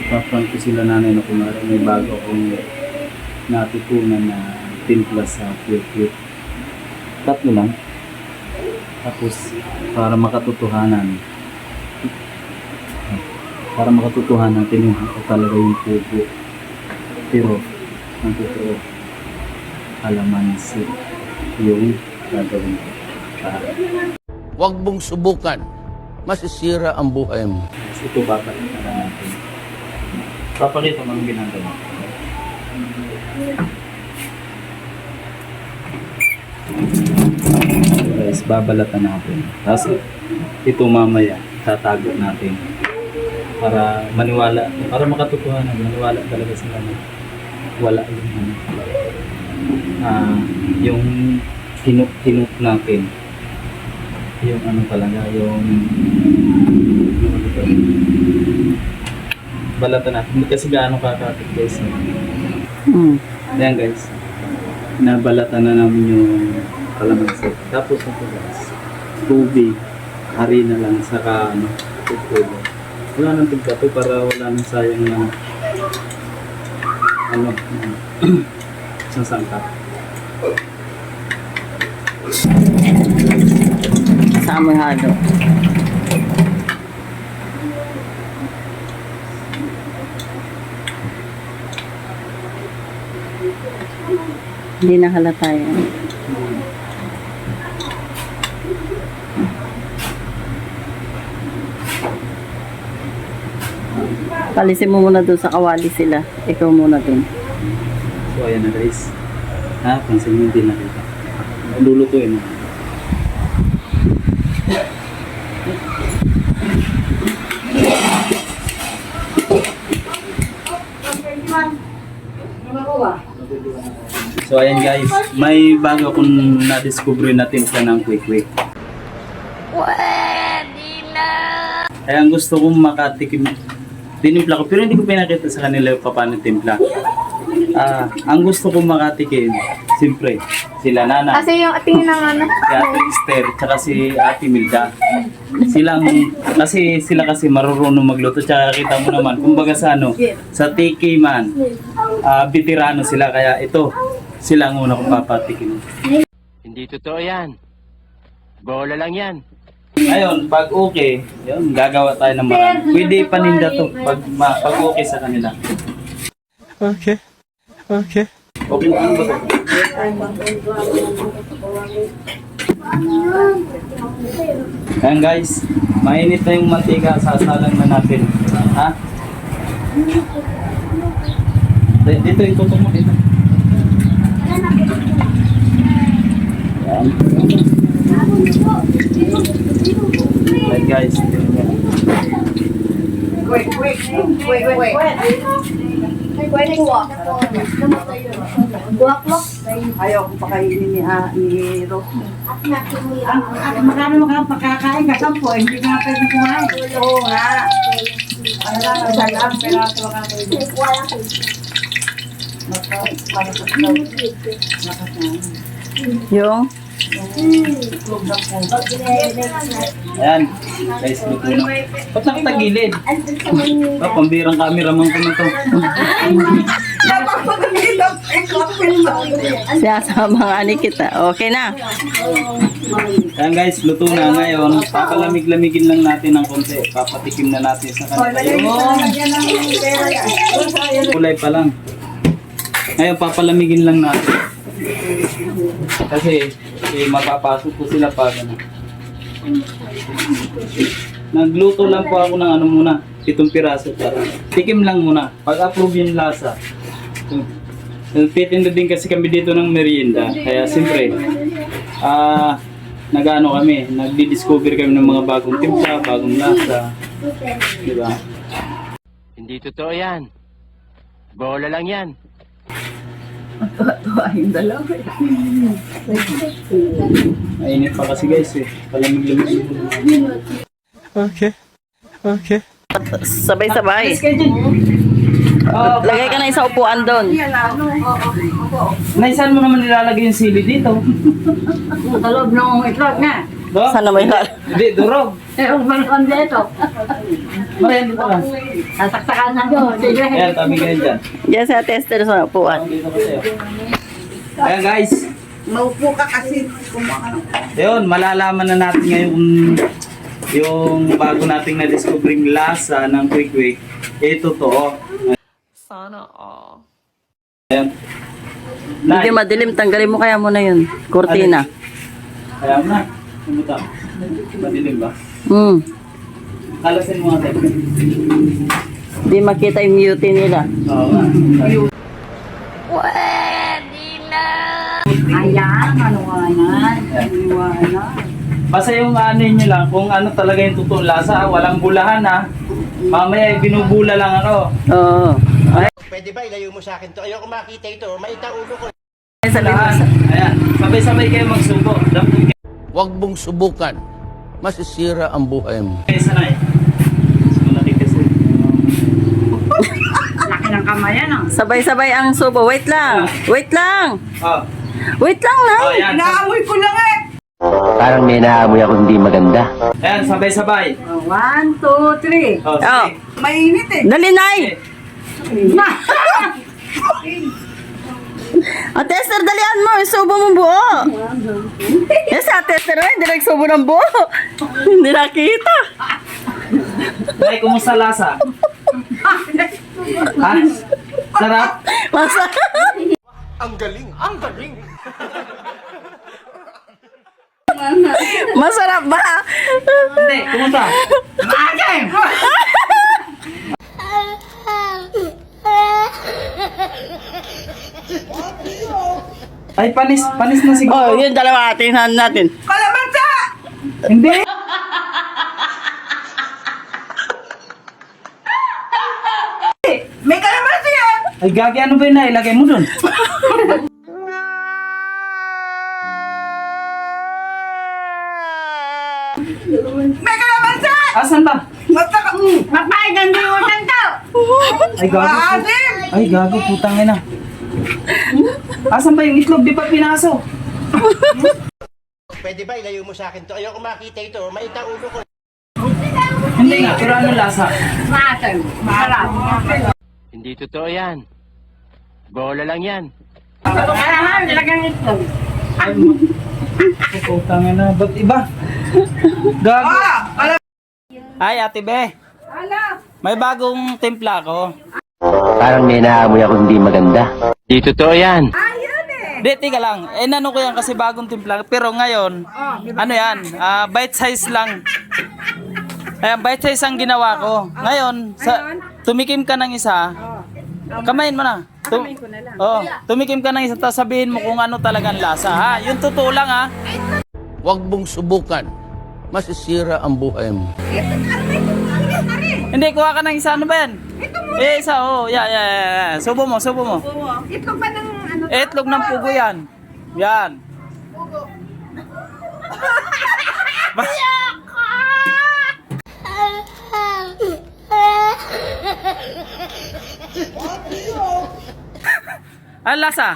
paprank ko sila nanay na kumara may bago akong natutunan na timpla sa cute. Tatlo lang. Tapos para makatotohanan tinuha ko talaga yung pupo. Pero ang totoo kalamansi yung gagawin ko. Huwag mong subukan. Masisira ang buhay mo. Ito babalik na lang natin. Papakita mo ang ginagawa. Guys, babalatan natin. Tapos ito mamaya tatago natin. Para maniwala, para makatotohanan, maniwala talaga sila na wala yung hinuk natin. Yung ano talaga, yung balatan natin. Hindi kasi gaano kakapit guys. Ayan guys, nabalatan na namin yung kalamansi. Tapos ito guys, tubig, harina lang, saka tutubo. Wala nang tigkato para wala nang sayang na isang sangkap. Kasama halo. Hindi na halata yan. Palisin mo muna doon sa kawali sila. Ikaw muna doon. So ayan na guys. Pansin mo din nakita. Lulutuin mo. So ayan guys, may bago akong na-discover na timpla ng quick. Pwede na! Kaya ang gusto kong makatikim, tinimpla ko, pero hindi ko pinakita sa kanila paano timpla. Ang gusto kong makatikim, siyempre, sila Nana. Kasi yung ating naman. Si Ate Esther, tsaka si Ate Milda. Kasi sila marurunong magluto. Tsaka kita mo naman, kumbaga sa TK man, veterano sila. Kaya ito, sila ang una kong papatikim. Hindi totoo yan. Bola lang yan. Ngayon, pag okay, yun, gagawa tayo ng marami. Pwede paninda to, pag okay sa kanila. Okay. Okay na, ano ba to? Ayan guys, mainit na yung mantika, sasalang na natin. Ha? Dito yung tutok mo dito. Ayan. Ayan guys. Wait. Pwede guwak. Guwak. Ayaw ko pakainin ni Rose. Magkano makakakain ka sampo, hindi nga pwede kumain. Oo nga. Ano lang, salam, pero ito makakain. Yung? Ayan. Guys, luto na. Ba't nakatagilid? Pambirang cameraman ko na to. Siya sa mga ani kita. Okay na. Ayan guys, luto na ngayon. Papalamig-lamigin lang natin ng konti. Papatikim na natin sa kanila. Kulay pa lang. Ngayon, papalamigin lang natin. Kasi mapapasok ko sila pag nagluto lang po ako ng muna, 7 piraso para tikim lang muna. Pag approve yung lasa. Nagtitinda din kasi kami dito ng merienda. Kaya siyempre, nagdi-discover kami ng mga bagong timpla, bagong lasa. Diba? Hindi totoo yan. Bola lang yan. Tuwa-tuwa yung dalawa. Mainit pa kasi guys palamig-lamig. Okay. Sabay-sabay. Lagay ka na sa upuan doon. Naisan mo naman nilalagay yung sili dito? Sa loob ng itlog na. No? Sana may Hindi, durog. Eh, kung meron dito. Marihan dito ka. Sasaksakan na doon. Sige. Ayan, tabi kayo dyan. Diyan sa tester sa upuan. Dito ko sa'yo. Ayan guys. Maupo ka kasi. Yun, malalaman na natin ngayon kung yung bago nating na-discovering lasa ng quick-quick, totoo. Sana all. Ayan. Hindi madilim, tanggalin mo kaya muna yun. Cortina. Kaya mo na. Sumuta. Madilim ba? Kalasin mo natin. Hindi makita yung mute nila. Oo nga. Ayan, manuwanan. Manuwanan. Basta yung ano nyo lang, kung ano talaga yung totoong lasa, walang bulahan ha. Mamaya binubula lang ako. Oo. Ay, Pwede ba ilayo mo sa akin to? Ayoko makita ito. Maita ulo ko. sabi mo Lahat. sa... Ayan, sabay-sabay kayo magsubo. Dapat Huwag mong subukan. Masisira ang buhay mo. kayo sanay. Malaki kasi. Laki ng kamayan ah. Sabay-sabay ang subo. Wait lang. Wait lang. Oh, Wait lang na. oh ayan. Naamoy ko lang eh. Parang may naamoy ako hindi maganda. Ayan, sabay-sabay. 1, 2, 3. Oh, Oh. sige. Mainit eh. Dali, Nay. Ang tester, dalian mo. Subo mo buo. Yes, ang tester, hindi nagsubo ng buo. Hindi nakita. Nay, kumusta lasa? Ha? Sarap? Masa... Ang galing! Ang galing! Masarap ba? Hindi, kumusta? Ay, panis na siguro. Oh, yun dalawa. Tingnan natin. Kalamansa! Hindi. May kalamansa yan! Ay, gagi, ano ba yun na? Ilagay mo dun. May kalamansa! Asan ba? Mapaigan din mo saan to! Ay, gagi. Maasim! Ay, gagi, putang ina. Asan ba yung itlog? Di pa pinaso. Pwede ba ilayo mo sa akin to? Ayoko makita ito. Maita ulo ko. Hindi nga, pero ano lasa? Maasim! Masarap! Hindi totoo yan. Bola lang yan. Kailangan nilagyan ito. Ay, putang ina. Ba't iba? Gagi. Ay, Ate Be. May bagong timpla ko. Parang may naamoy ako hindi maganda. Hindi totoo yan. Di, tika lang. Eh, nano ko yan kasi bagong timpla. Pero ngayon, ano yan? Bite size lang. Ayan, bite size ang ginawa ko. Ngayon, tumikim ka ng isa. Kamayin mo na. Oh, tumikim ka ng isa, tapos sabihin mo kung ano talagang lasa. Ha? Yung totoo lang ha. Huwag mong subukan. Masisira ang buhay mo. Hindi, kuha ka ng isa. Ano ba yan? Eh, isa. Oh, yeah. Subo mo. Itlog ba ng ano? Itlog ng pugo yan. Yan. Ang lasa?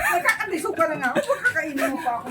Nagkakandisok ka lang ako. Kakainin mo pa ako.